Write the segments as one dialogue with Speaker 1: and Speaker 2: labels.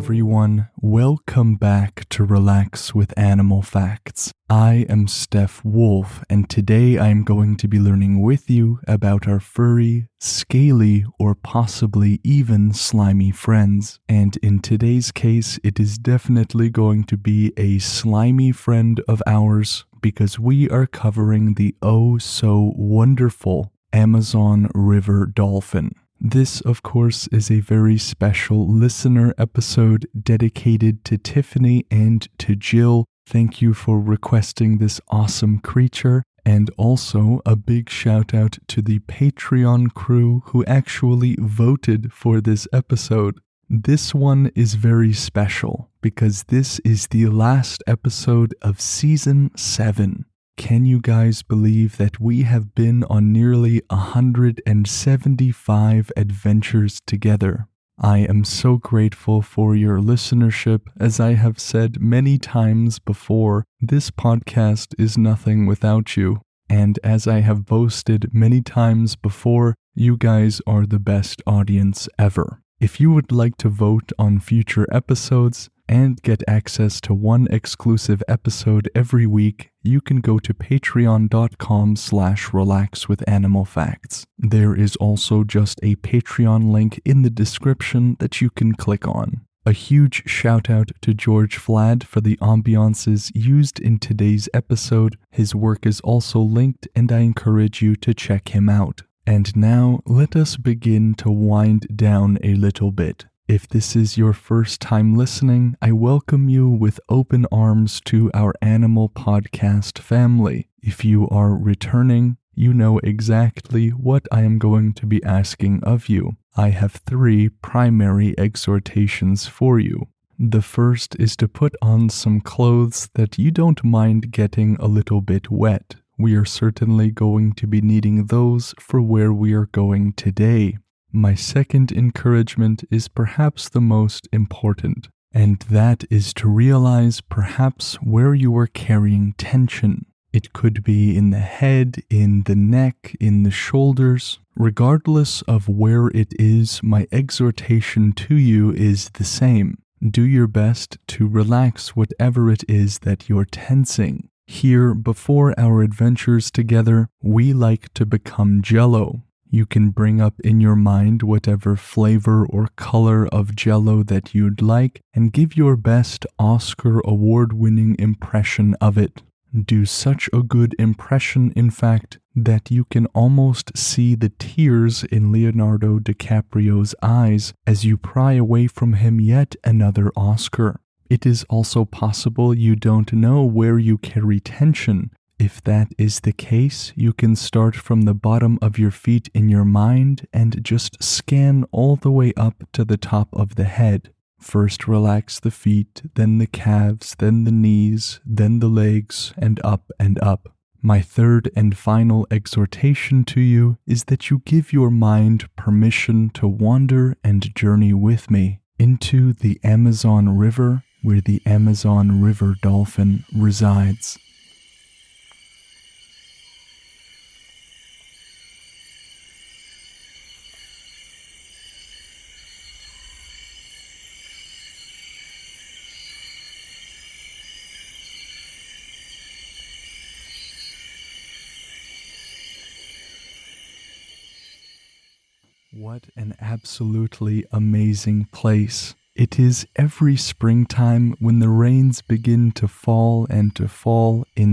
Speaker 1: everyone. Welcome back to Relax with Animal Facts. I am Steph Wolf, and today I am going to be learning with you about our furry, scaly, or possibly even slimy friends. And in today's case, it is definitely going to be a slimy friend of ours because we are covering the oh-so-wonderful Amazon River dolphin. This, of course, is a very special listener episode dedicated to Tiffany and to Jill. Thank you for requesting this awesome creature, and also a big shout out to the Patreon crew who actually voted for this episode. This one is very special because this is the last episode of Season 7. Can you guys believe that we have been on nearly 175 adventures together? I am so grateful for your listenership. As I have said many times before, this podcast is nothing without you. And as I have boasted many times before, you guys are the best audience ever. If you would like to vote on future episodes and get access to one exclusive episode every week, you can go to patreon.com/relaxwithanimalfacts. There is also just a Patreon link in the description that you can click on. A huge shout out to George Flad for the ambiances used in today's episode. His work is also linked and I encourage you to check him out. And now let us begin to wind down a little bit. If this is your first time listening, I welcome you with open arms to our animal podcast family. If you are returning, you know exactly what I am going to be asking of you. I have 3 primary exhortations for you. The first is to put on some clothes that you don't mind getting a little bit wet. We are certainly going to be needing those for where we are going today. My second encouragement is perhaps the most important, and that is to realize perhaps where you are carrying tension. It could be in the head, in the neck, in the shoulders. Regardless of where it is, my exhortation to you is the same. Do your best to relax whatever it is that you're tensing. Here, before our adventures together, we like to become Jell-O. You can bring up in your mind whatever flavor or color of Jell-O that you'd like and give your best Oscar award-winning impression of it. Do such a good impression, in fact, that you can almost see the tears in Leonardo DiCaprio's eyes as you pry away from him yet another Oscar. It is also possible you don't know where you carry tension. If that is the case, you can start from the bottom of your feet in your mind and just scan all the way up to the top of the head. First relax the feet, then the calves, then the knees, then the legs, and up and up. My third and final exhortation to you is that you give your mind permission to wander and journey with me into the Amazon River, where the Amazon River dolphin resides. What an absolutely amazing place. It is every springtime when the rains begin to fall in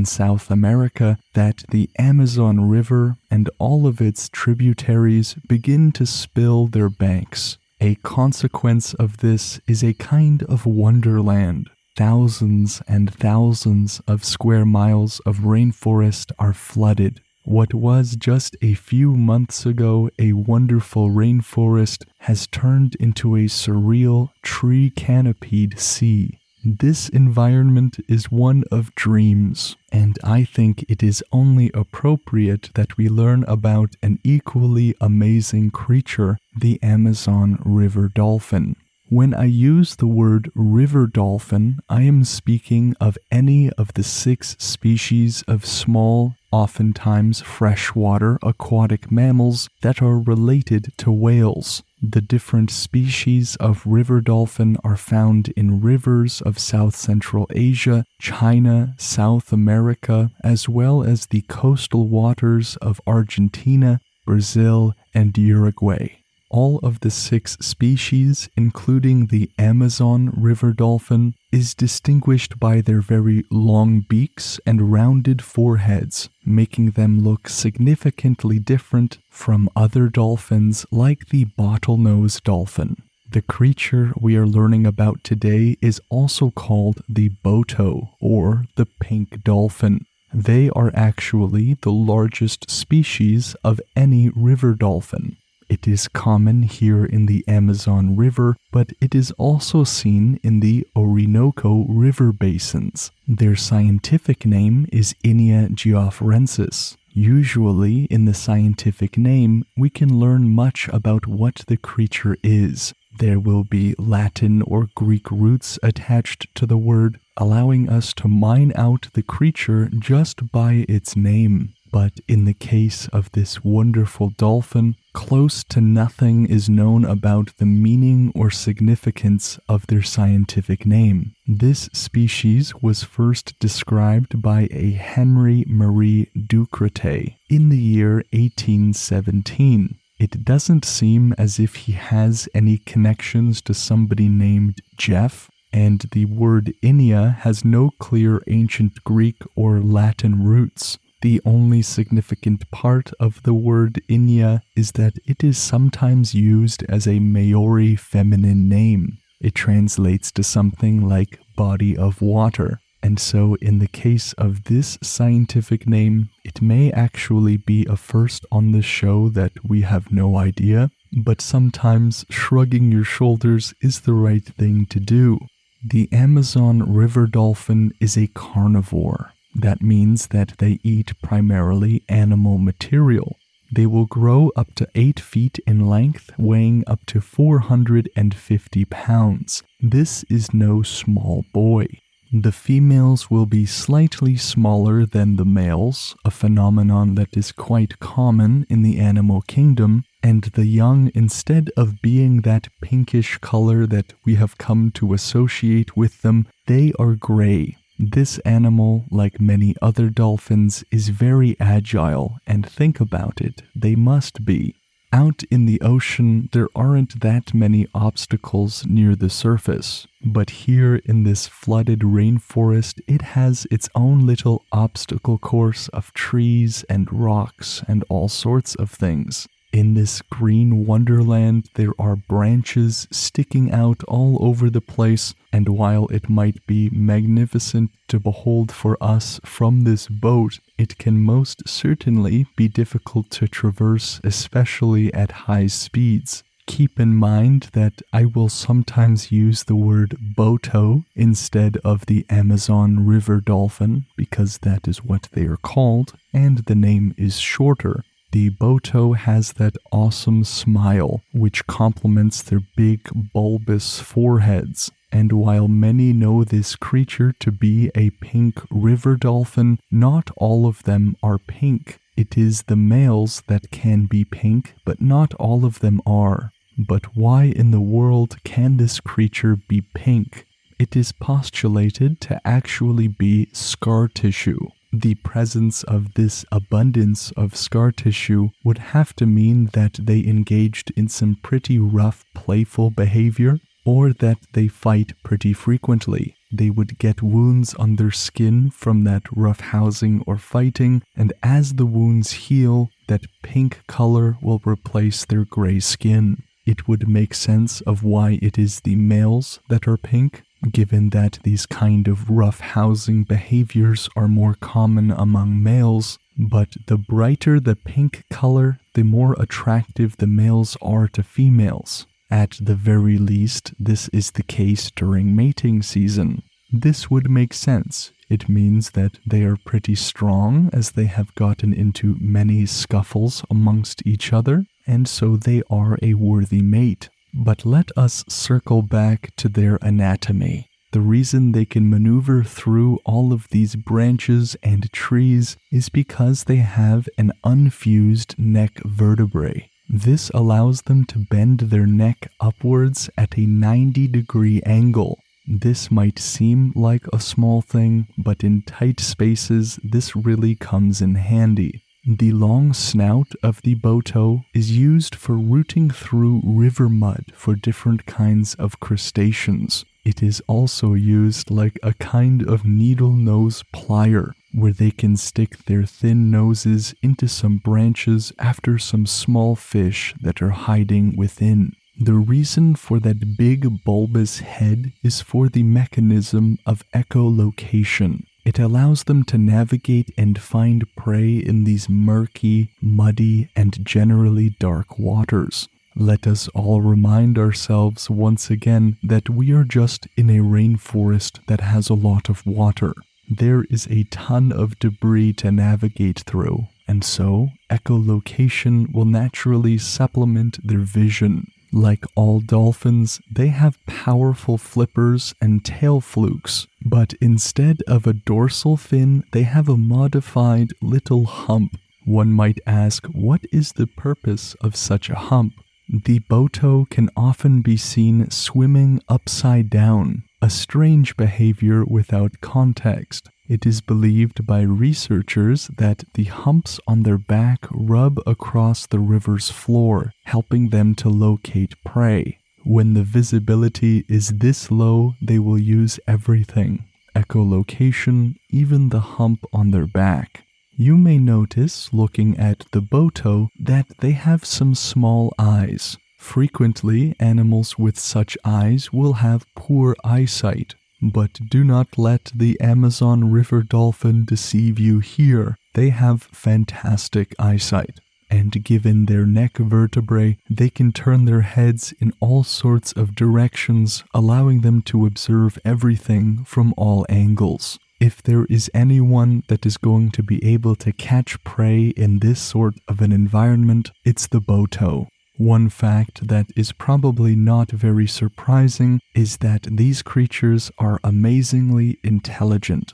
Speaker 1: South America that the Amazon River and all of its tributaries begin to spill their banks. A consequence of this is a kind of wonderland. Thousands and thousands of square miles of rainforest are flooded. What was just a few months ago a wonderful rainforest has turned into a surreal tree-canopied sea. This environment is one of dreams, and I think it is only appropriate that we learn about an equally amazing creature, the Amazon River dolphin. When I use the word river dolphin, I am speaking of any of the 6 species of small, oftentimes freshwater aquatic mammals that are related to whales. The different species of river dolphin are found in rivers of South Central Asia, China, South America, as well as the coastal waters of Argentina, Brazil, and Uruguay. All of the 6 species, including the Amazon river dolphin, is distinguished by their very long beaks and rounded foreheads, making them look significantly different from other dolphins like the bottlenose dolphin. The creature we are learning about today is also called the boto, or the pink dolphin. They are actually the largest species of any river dolphin. It is common here in the Amazon River, but it is also seen in the Orinoco River basins. Their scientific name is Inia geoffrensis. Usually, in the scientific name, we can learn much about what the creature is. There will be Latin or Greek roots attached to the word, allowing us to mine out the creature just by its name. But in the case of this wonderful dolphin, close to nothing is known about the meaning or significance of their scientific name. This species was first described by a Henry Marie Ducretet in the year 1817. It doesn't seem as if he has any connections to somebody named Jeff, and the word Inia has no clear ancient Greek or Latin roots. The only significant part of the word Inia is that it is sometimes used as a Maori feminine name. It translates to something like body of water, and so in the case of this scientific name, it may actually be a first on the show that we have no idea, but sometimes shrugging your shoulders is the right thing to do. The Amazon river dolphin is a carnivore. That means that they eat primarily animal material. They will grow up to 8 feet in length, weighing up to 450 pounds. This is no small boy. The females will be slightly smaller than the males, a phenomenon that is quite common in the animal kingdom, and the young, instead of being that pinkish color that we have come to associate with them, they are gray. This animal, like many other dolphins, is very agile, and think about it, they must be. Out in the ocean, there aren't that many obstacles near the surface, but here in this flooded rainforest, it has its own little obstacle course of trees and rocks and all sorts of things. In this green wonderland, there are branches sticking out all over the place, and while it might be magnificent to behold for us from this boat, it can most certainly be difficult to traverse, especially at high speeds. Keep in mind that I will sometimes use the word boto instead of the Amazon river dolphin, because that is what they are called, and the name is shorter. The boto has that awesome smile, which complements their big, bulbous foreheads. And while many know this creature to be a pink river dolphin, not all of them are pink. It is the males that can be pink, but not all of them are. But why in the world can this creature be pink? It is postulated to actually be scar tissue. The presence of this abundance of scar tissue would have to mean that they engaged in some pretty rough, playful behavior, or that they fight pretty frequently. They would get wounds on their skin from that rough housing or fighting, and as the wounds heal, that pink color will replace their gray skin. It would make sense of why it is the males that are pink, given that these kind of rough housing behaviors are more common among males, but the brighter the pink color, the more attractive the males are to females. At the very least, this is the case during mating season. This would make sense. It means that they are pretty strong, as they have gotten into many scuffles amongst each other, and so they are a worthy mate. But let us circle back to their anatomy. The reason they can maneuver through all of these branches and trees is because they have an unfused neck vertebrae. This allows them to bend their neck upwards at a 90-degree angle. This might seem like a small thing, but in tight spaces, this really comes in handy. The long snout of the boto is used for rooting through river mud for different kinds of crustaceans. It is also used like a kind of needle nose plier, where they can stick their thin noses into some branches after some small fish that are hiding within. The reason for that big bulbous head is for the mechanism of echolocation. It allows them to navigate and find prey in these murky, muddy, and generally dark waters. Let us all remind ourselves once again that we are just in a rainforest that has a lot of water. There is a ton of debris to navigate through, and so echolocation will naturally supplement their vision. Like all dolphins, they have powerful flippers and tail flukes, but instead of a dorsal fin, they have a modified little hump. One might ask, what is the purpose of such a hump? The boto can often be seen swimming upside down, a strange behavior without context. It is believed by researchers that the humps on their back rub across the river's floor, helping them to locate prey. When the visibility is this low, they will use everything: echolocation, even the hump on their back. You may notice, looking at the boto, that they have some small eyes. Frequently, animals with such eyes will have poor eyesight. But do not let the Amazon River dolphin deceive you here. They have fantastic eyesight, and given their neck vertebrae, they can turn their heads in all sorts of directions, allowing them to observe everything from all angles. If there is anyone that is going to be able to catch prey in this sort of an environment, it's the boto. One fact that is probably not very surprising is that these creatures are amazingly intelligent.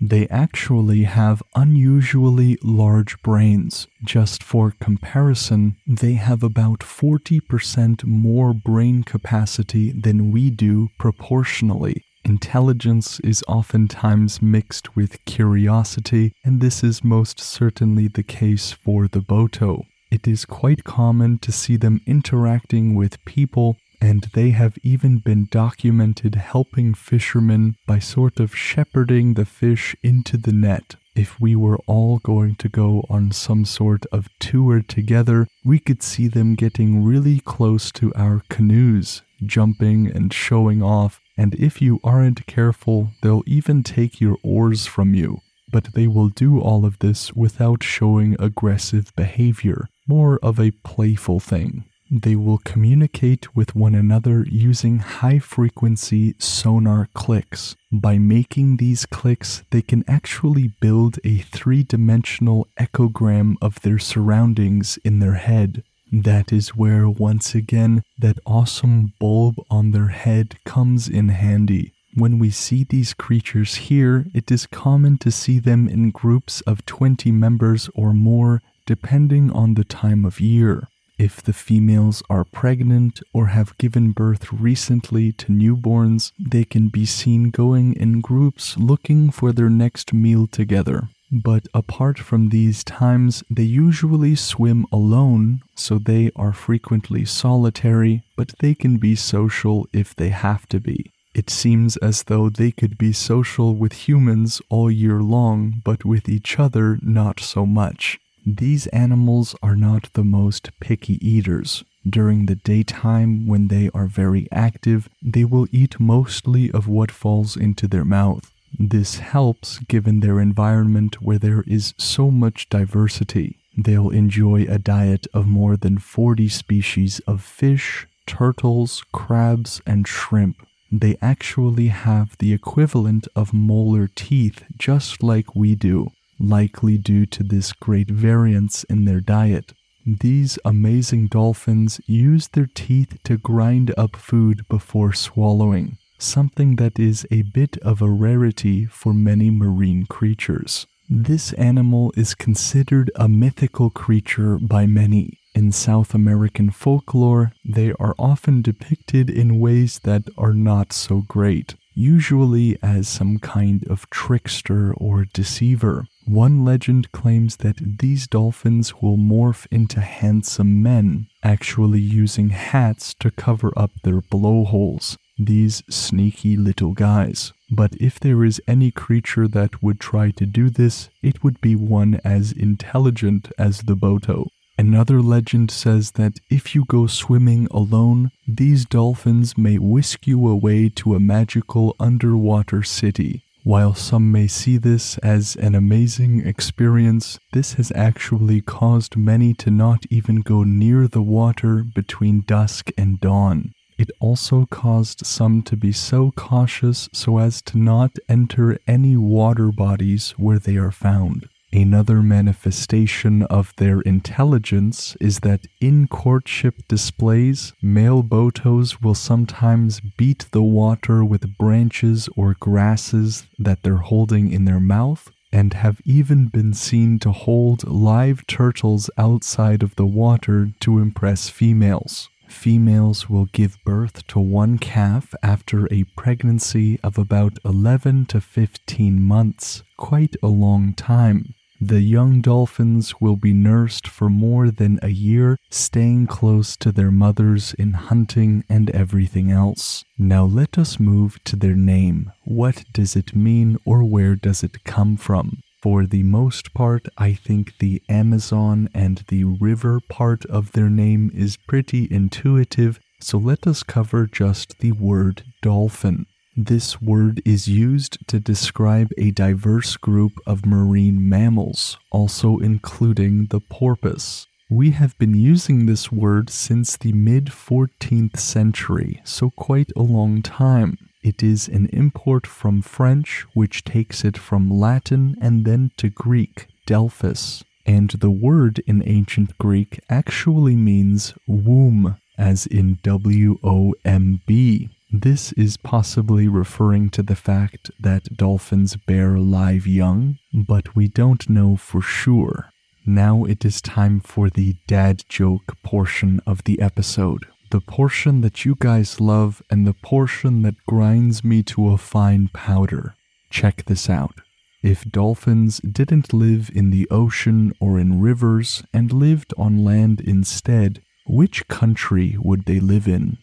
Speaker 1: They actually have unusually large brains. Just for comparison, they have about 40% more brain capacity than we do proportionally. Intelligence is oftentimes mixed with curiosity, and this is most certainly the case for the boto. It is quite common to see them interacting with people, and they have even been documented helping fishermen by sort of shepherding the fish into the net. If we were all going to go on some sort of tour together, we could see them getting really close to our canoes, jumping and showing off, and if you aren't careful, they'll even take your oars from you. But they will do all of this without showing aggressive behavior, more of a playful thing. They will communicate with one another using high-frequency sonar clicks. By making these clicks, they can actually build a three-dimensional echogram of their surroundings in their head. That is where, once again, that awesome bulb on their head comes in handy. When we see these creatures here, it is common to see them in groups of 20 members or more, depending on the time of year. If the females are pregnant or have given birth recently to newborns, they can be seen going in groups looking for their next meal together. But apart from these times, they usually swim alone, so they are frequently solitary, but they can be social if they have to be. It seems as though they could be social with humans all year long, but with each other not so much. These animals are not the most picky eaters. During the daytime, when they are very active, they will eat mostly of what falls into their mouth. This helps given their environment where there is so much diversity. They'll enjoy a diet of more than 40 species of fish, turtles, crabs, and shrimp. They actually have the equivalent of molar teeth just like we do, likely due to this great variance in their diet. These amazing dolphins use their teeth to grind up food before swallowing, something that is a bit of a rarity for many marine creatures. This animal is considered a mythical creature by many. In South American folklore, they are often depicted in ways that are not so great, usually as some kind of trickster or deceiver. One legend claims that these dolphins will morph into handsome men, actually using hats to cover up their blowholes. These sneaky little guys. But if there is any creature that would try to do this, it would be one as intelligent as the Boto. Another legend says that if you go swimming alone, these dolphins may whisk you away to a magical underwater city. While some may see this as an amazing experience, this has actually caused many to not even go near the water between dusk and dawn. It also caused some to be so cautious so as to not enter any water bodies where they are found. Another manifestation of their intelligence is that in courtship displays, male Botos will sometimes beat the water with branches or grasses that they're holding in their mouth, and have even been seen to hold live turtles outside of the water to impress females. Females will give birth to one calf after a pregnancy of about 11 to 15 months, quite a long time. The young dolphins will be nursed for more than a year, staying close to their mothers in hunting and everything else. Now let us move to their name. What does it mean, or where does it come from? For the most part, I think the Amazon and the river part of their name is pretty intuitive, so let us cover just the word dolphin. This word is used to describe a diverse group of marine mammals, also including the porpoise. We have been using this word since the mid-14th century, so quite a long time. It is an import from French, which takes it from Latin and then to Greek, Delphis. And the word in ancient Greek actually means womb, as in W-O-M-B. This is possibly referring to the fact that dolphins bear live young, but we don't know for sure. Now it is time for the dad joke portion of the episode. The portion that you guys love and the portion that grinds me to a fine powder. Check this out. If dolphins didn't live in the ocean or in rivers and lived on land instead, which country would they live in?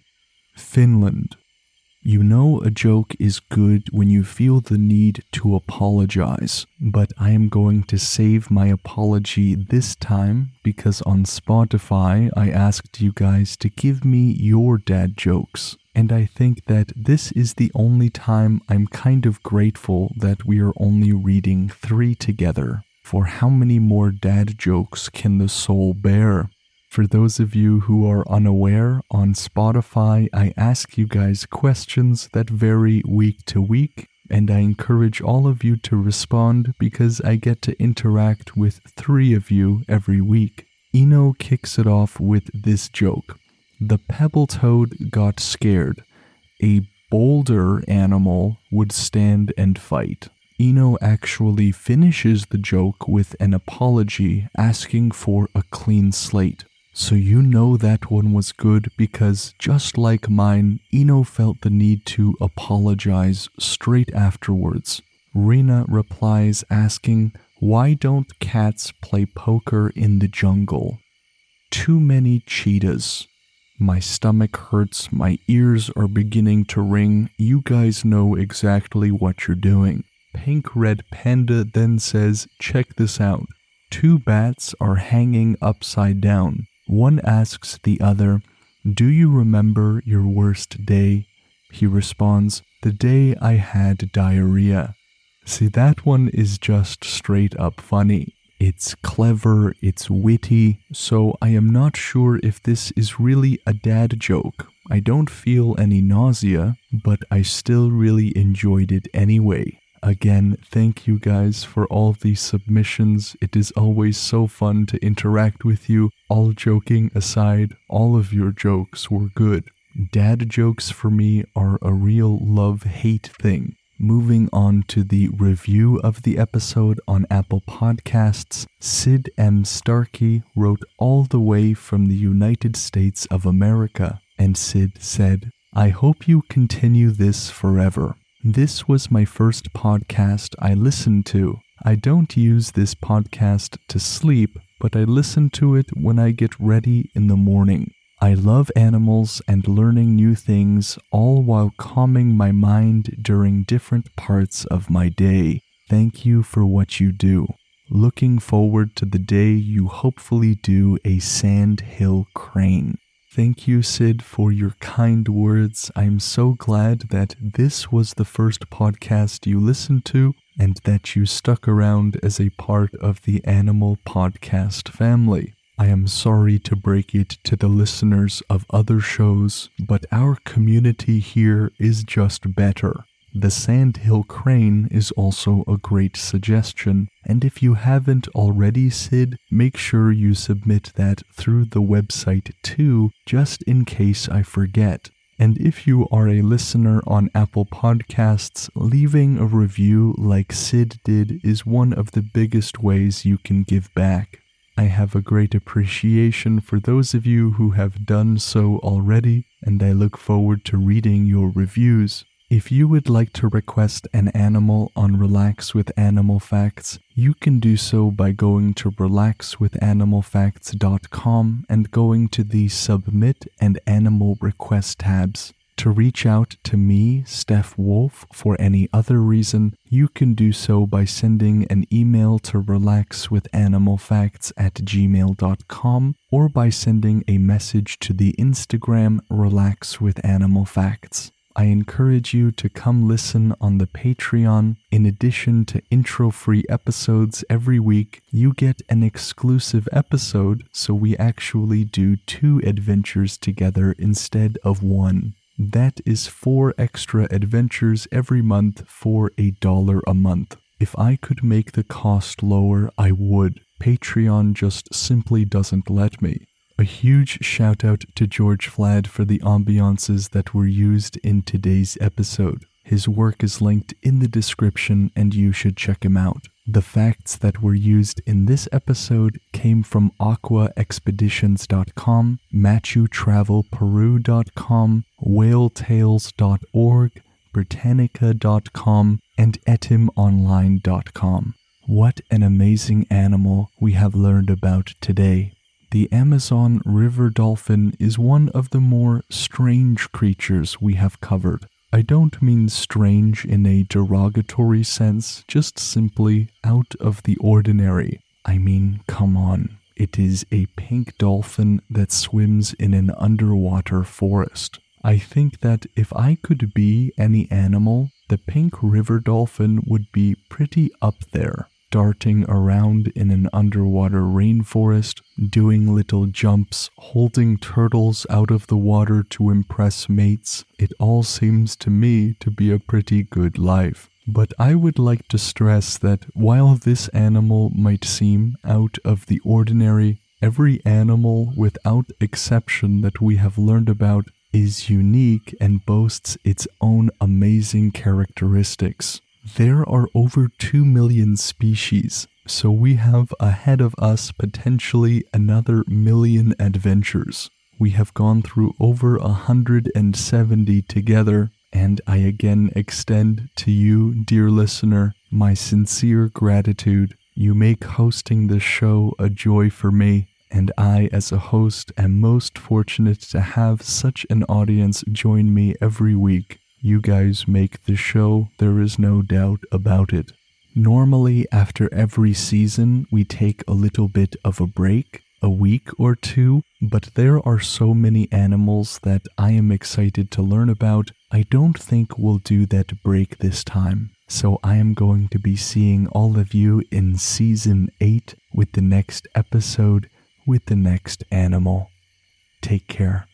Speaker 1: Finland. You know a joke is good when you feel the need to apologize, but I am going to save my apology this time because on Spotify I asked you guys to give me your dad jokes, and I think that this is the only time I'm kind of grateful that we are only reading 3 together, for how many more dad jokes can the soul bear? For those of you who are unaware, on Spotify, I ask you guys questions that vary week to week, and I encourage all of you to respond because I get to interact with 3 of you every week. Eno kicks it off with this joke. The pebble toad got scared. A bolder animal would stand and fight. Eno actually finishes the joke with an apology asking for a clean slate. So you know that one was good because, just like mine, Eno felt the need to apologize straight afterwards. Rena replies asking, "Why don't cats play poker in the jungle?" Too many cheetahs. My stomach hurts, my ears are beginning to ring. You guys know exactly what you're doing. Pink Red Panda then says, check this out. 2 bats are hanging upside down. One asks the other, "Do you remember your worst day?" He responds, "The day I had diarrhea." See, that one is just straight up funny. It's clever, it's witty, so I am not sure if this is really a dad joke. I don't feel any nausea, but I still really enjoyed it anyway. Again, thank you guys for all the submissions. It is always so fun to interact with you. All joking aside, all of your jokes were good. Dad jokes for me are a real love-hate thing. Moving on to the review of the episode on Apple Podcasts, Sid M. Starkey wrote all the way from the United States of America, and Sid said, "I hope you continue this forever. This was my first podcast I listened to. I don't use this podcast to sleep, but I listen to it when I get ready in the morning. I love animals and learning new things, all while calming my mind during different parts of my day. Thank you for what you do. Looking forward to the day you hopefully do a sand hill crane." Thank you, Sid, for your kind words. I'm so glad that this was the first podcast you listened to and that you stuck around as a part of the Animal Podcast family. I am sorry to break it to the listeners of other shows, but our community here is just better. The Sandhill Crane is also a great suggestion, and if you haven't already, Sid, make sure you submit that through the website too, just in case I forget. And if you are a listener on Apple Podcasts, leaving a review like Sid did is one of the biggest ways you can give back. I have a great appreciation for those of you who have done so already, and I look forward to reading your reviews. If you would like to request an animal on Relax with Animal Facts, you can do so by going to relaxwithanimalfacts.com and going to the Submit and Animal Request tabs. To reach out to me, Steph Wolf, for any other reason, you can do so by sending an email to relaxwithanimalfacts@gmail.com or by sending a message to the Instagram Relax with Animal Facts. I encourage you to come listen on the Patreon. In addition to intro-free episodes every week, you get an exclusive episode, so we actually do 2 adventures together instead of 1. That is 4 extra adventures every month for $1 a month. If I could make the cost lower, I would. Patreon just simply doesn't let me. A huge shout out to George Flad for the ambiances that were used in today's episode. His work is linked in the description and you should check him out. The facts that were used in this episode came from aquaexpeditions.com, machutravelperu.com, whaletales.org, britannica.com, and etimonline.com. What an amazing animal we have learned about today. The Amazon river dolphin is one of the more strange creatures we have covered. I don't mean strange in a derogatory sense, just simply out of the ordinary. I mean, come on. It is a pink dolphin that swims in an underwater forest. I think that if I could be any animal, the pink river dolphin would be pretty up there. Darting around in an underwater rainforest, doing little jumps, holding turtles out of the water to impress mates. It all seems to me to be a pretty good life. But I would like to stress that while this animal might seem out of the ordinary, every animal without exception that we have learned about is unique and boasts its own amazing characteristics. There are over 2 million species, so we have ahead of us potentially another million adventures. We have gone through over 170 together, and I again extend to you, dear listener, my sincere gratitude. You make hosting this show a joy for me, and I, as a host, am most fortunate to have such an audience join me every week. You guys make the show, there is no doubt about it. Normally, after every season, we take a little bit of a break, a week or 2, but there are so many animals that I am excited to learn about. I don't think we'll do that break this time. So I am going to be seeing all of you in Season 8 with the next episode, with the next animal. Take care.